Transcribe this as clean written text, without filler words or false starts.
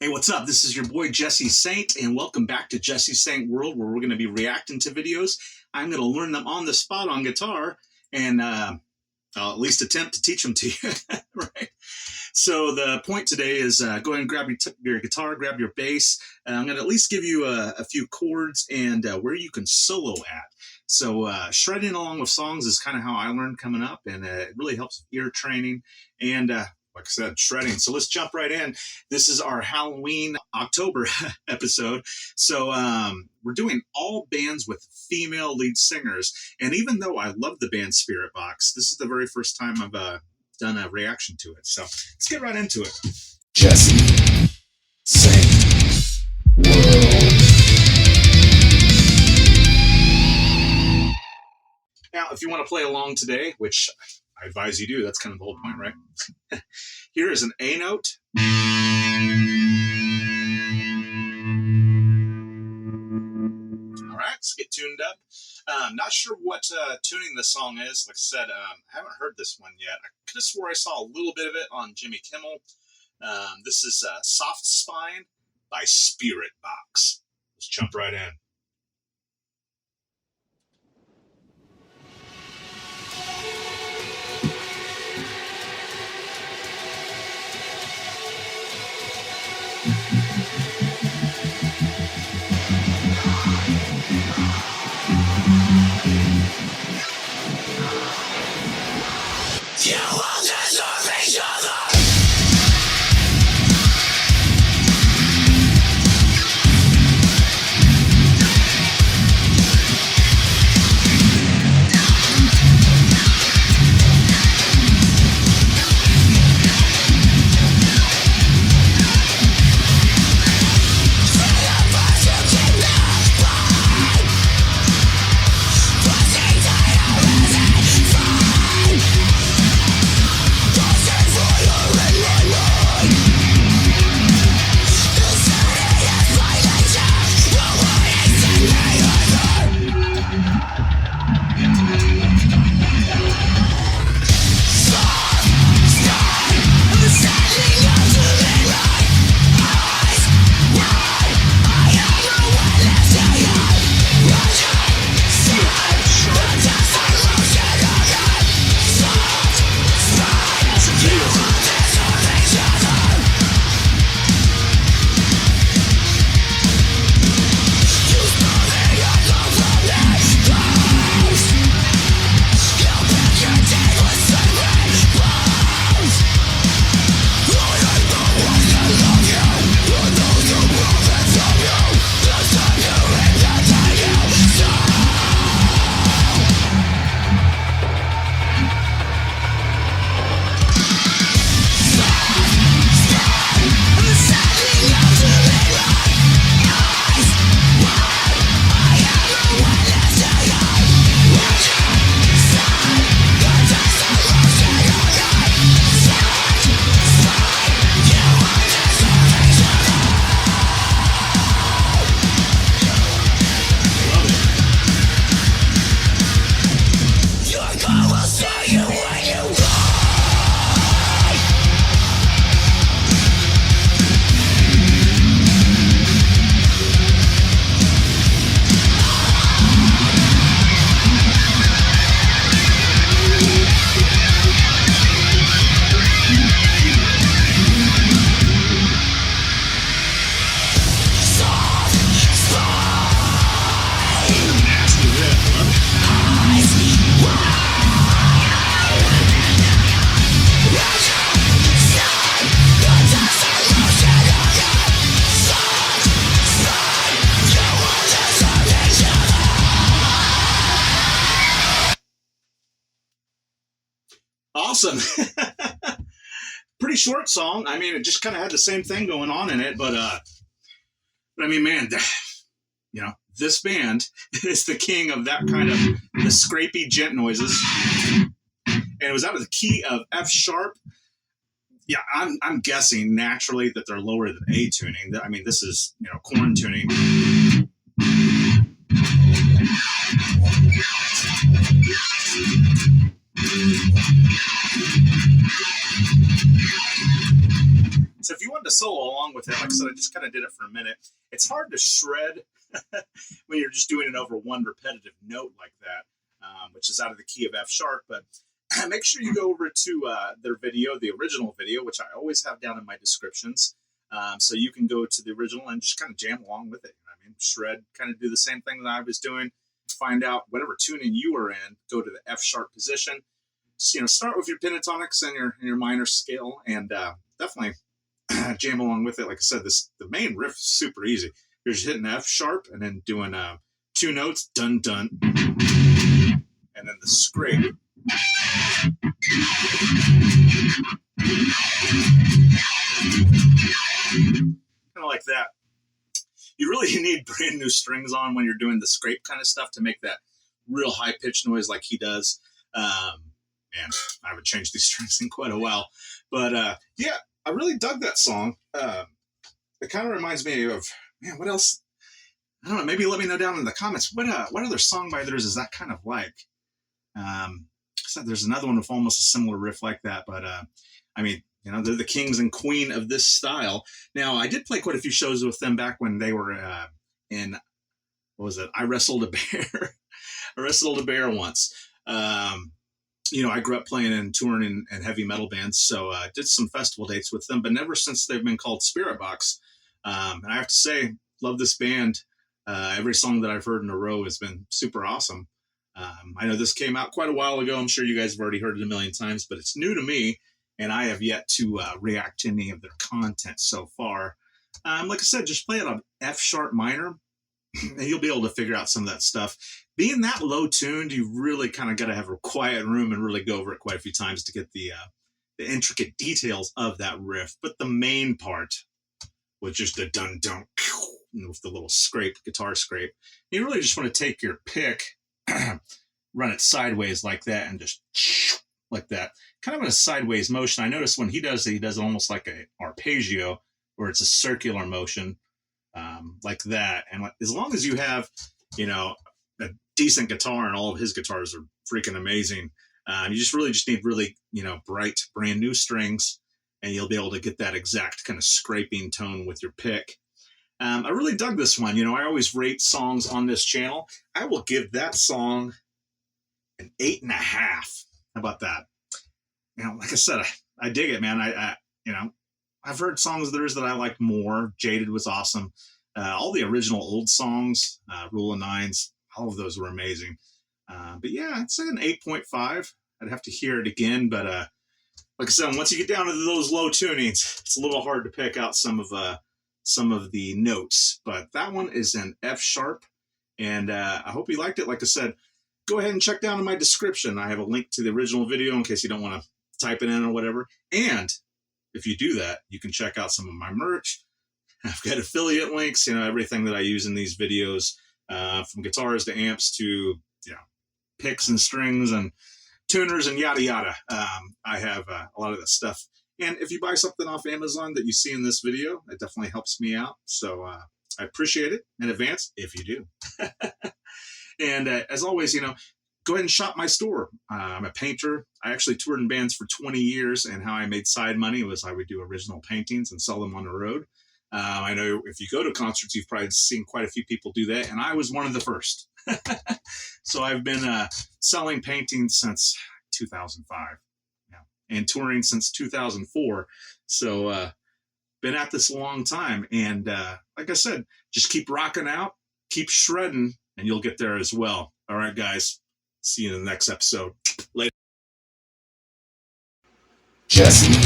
Hey, what's up? This is your boy Jesse Saint, and welcome back to Jesse Saint World, where we're going to be reacting to videos. I'm going to learn them on the spot on guitar, and I'll at least attempt to teach them to you. Right? So the point today is go ahead and grab your guitar, grab your bass. I'm going to at least give you a few chords and where you can solo at. So shredding along with songs is kind of how I learned coming up, and it really helps with ear training and like I said, shredding. So let's jump right in. This is our Halloween October episode. So we're doing all bands with female lead singers. And even though I love the band Spiritbox, this is the very first time I've done a reaction to it. So let's get right into it. Jesse Saint World. Now, if you want to play along today, which I advise you do, that's kind of the whole point, right? Here is an A note. All right, let's get tuned up. Not sure what tuning this song is. Like I said, I haven't heard this one yet. I could have swore I saw a little bit of it on Jimmy Kimmel. This is Soft Spine by Spiritbox. Let's jump right in. Awesome. Pretty short song. I mean, it just kind of had the same thing going on in it, but I mean, man, you know, this band is the king of that kind of the scrapey Djent noises. And it was out of the key of F sharp. Yeah, I'm guessing naturally that they're lower than A tuning. I mean, this is, you know, corn tuning. So if you wanted to solo along with it. Like I said, I just kind of did it for a minute. It's hard to shred when you're just doing it over one repetitive note like that, which is out of the key of F sharp. But make sure you go over to their video, the original video, which I always have down in my descriptions. So you can go to the original and just kind of jam along with it. You know what I mean? Shred, kind of do the same thing that I was doing. Find out whatever tuning you are in, go to the F sharp position. So, start with your pentatonics and your minor scale, and definitely jam along with it. Like I said, the main riff is super easy. You're just hitting F sharp and then doing 2 notes, dun dun, and then the scrape. Kind of like that. You really need brand new strings on when you're doing the scrape kind of stuff to make that real high pitched noise like he does. Man, I haven't changed these strings in quite a while, but yeah, I really dug that song. It kind of reminds me of, man, what else? I don't know. Maybe let me know down in the comments what other song by theirs is that kind of like. So there's another one with almost a similar riff like that, but I mean, they're the kings and queen of this style. Now, I did play quite a few shows with them back when they were in, what was it? I Wrestled a Bear. I Wrestled a Bear once. I grew up playing and touring in heavy metal bands, so I did some festival dates with them, but never since they've been called Spiritbox. And I have to say, love this band. Every song that I've heard in a row has been super awesome. I know this came out quite a while ago. I'm sure you guys have already heard it a million times, but it's new to me, and I have yet to react to any of their content so far. Like I said, just play it on F sharp minor, and you'll be able to figure out some of that stuff. Being that low tuned, you really kind of got to have a quiet room and really go over it quite a few times to get the intricate details of that riff. But the main part was just the dun dun with the little scrape, guitar scrape. You really just want to take your pick, run it sideways like that, and just like that, kind of in a sideways motion. I noticed when he does it, he does almost like an arpeggio, where it's a circular motion, like that. And as long as you have, a decent guitar, and all of his guitars are freaking amazing, you just need really, bright, brand new strings, and you'll be able to get that exact kind of scraping tone with your pick. I really dug this one. I always rate songs on this channel. I will give that song an 8.5. How about that? Like I said, I dig it, man. I've heard songs of theirs that I like more. Jaded was awesome. All the original old songs, Rule of Nines, all of those were amazing. But yeah, I'd say an 8.5. I'd have to hear it again, but like I said, once you get down to those low tunings, it's a little hard to pick out some of the notes. But that one is an F sharp, and I hope you liked it. Like I said, go ahead and check down in my description. I have a link to the original video in case you don't want to type it in or whatever. And if you do that, you can check out some of my merch. I've got affiliate links, everything that I use in these videos, from guitars to amps to, picks and strings and tuners and yada yada. I have a lot of that stuff. And if you buy something off Amazon that you see in this video, it definitely helps me out. So I appreciate it in advance if you do. And as always, go ahead and shop my store. I'm a painter. I actually toured in bands for 20 years, and how I made side money was I would do original paintings and sell them on the road. I know if you go to concerts, you've probably seen quite a few people do that, and I was one of the first. So I've been selling paintings since 2005, and touring since 2004. So been at this a long time, and like I said, just keep rocking out, keep shredding, and you'll get there as well. All right, guys. See you in the next episode. Later. Jesse.